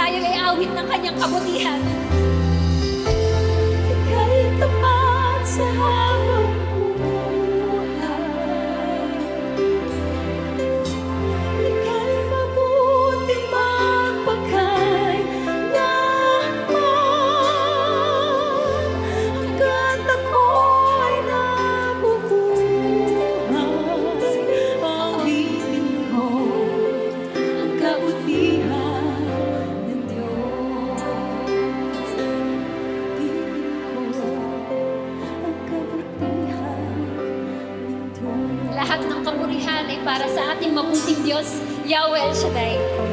tayo ay awit ng kanyang kabutihan. Ika'y tapat sa habang buhay. Ika'y mabuti magpakailanman. Hanggat ako'y nabubuhay, awitin ko ang kabutihan ng Diyos. Awitin ko ang kabutihan ng Diyos. Lahat ng kapurihan ay para sa ating mabuting Diyos, Yahweh El Shaddai.